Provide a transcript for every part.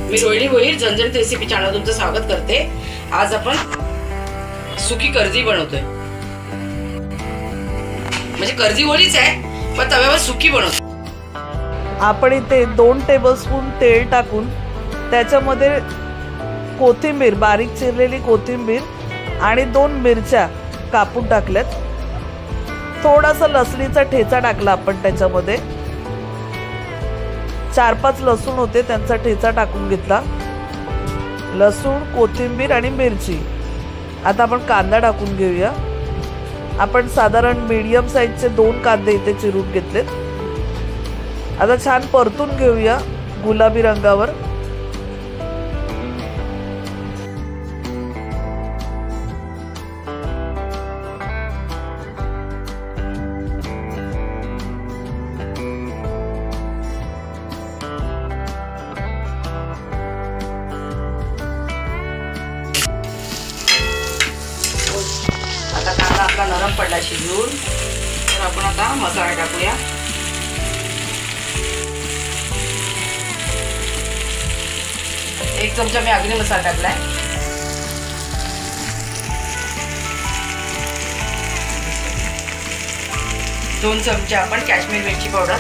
मी रोहिणी भोईर झणझणीत recipe channel तुमचं स्वागत करते। आज आपण सुकी कर्दी बनवतोय। म्हणजे कर्दी वळीच आहे पण तव्यावर सुकी बनवतो। आपण इथे 2 टेबलस्पून तेल टाकून त्याच्यामध्ये कोथिंबीर, बारीक चिरलेली कोथिंबीर आणि 2 मिरच्या कापून टाकल्यात। थोडासा लसणीचा ठेचा टाकला आपण त्याच्यामध्ये। 4-5 लसूण होते त्यांचा ठेचा टाकून घेतला। लसूण, कोथिंबीर आणि मिरची। आता आपण कांदा टाकून घेऊया। आपण साधारण मीडियम साइजचे 2 कांदे इथे चिरून घेतलेत। आता छान परतून घेऊया गुलाबी रंगावर। आता कांदा आपला नरम पडला शिजून, तर आपण आता मसाला टाकूया। एक चमचा मी अग्नी मसाला टाकलाय। 2 चमचे आपण काश्मीर मिरची पावडर,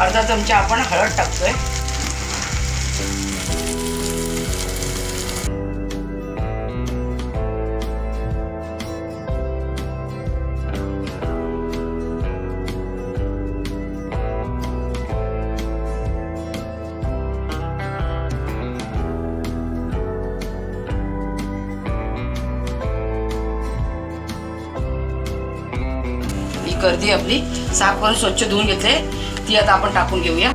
अर्धा चमचा आपण हळद टाकतोय। कर्दी आपली साफ करून स्वच्छ धुवून घेतले, ती आता आपण टाकून घेऊया।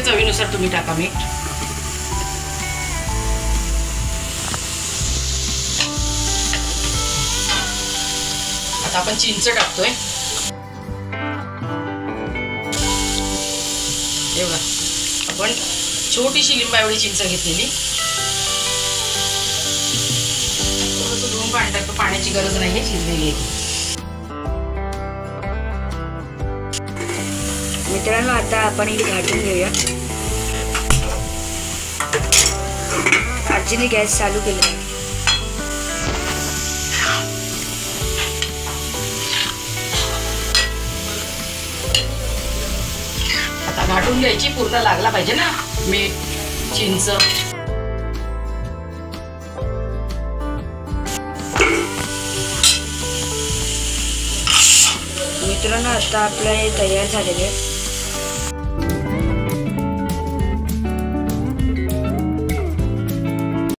चवीनुसार तुम्ही टाका मीठ। आता आपण चिंच टाकतोय। हे बघा, आपण छोटीशी लिंबा एवढी चिंच घेतलेली। थोडंसं धुवून पाणी टाकतो, पाण्याची गरज नाहीये, शिजलेली आहे। मित्रांनो, आता आपण हे घाटून घेऊया। आजीने गॅस चालू केला। आता घाटून घ्यायची, पूर्ण लागला पाहिजे ना मीठ, चिंच। मित्रांनो, आता आपलं हे तयार झालेले आहे।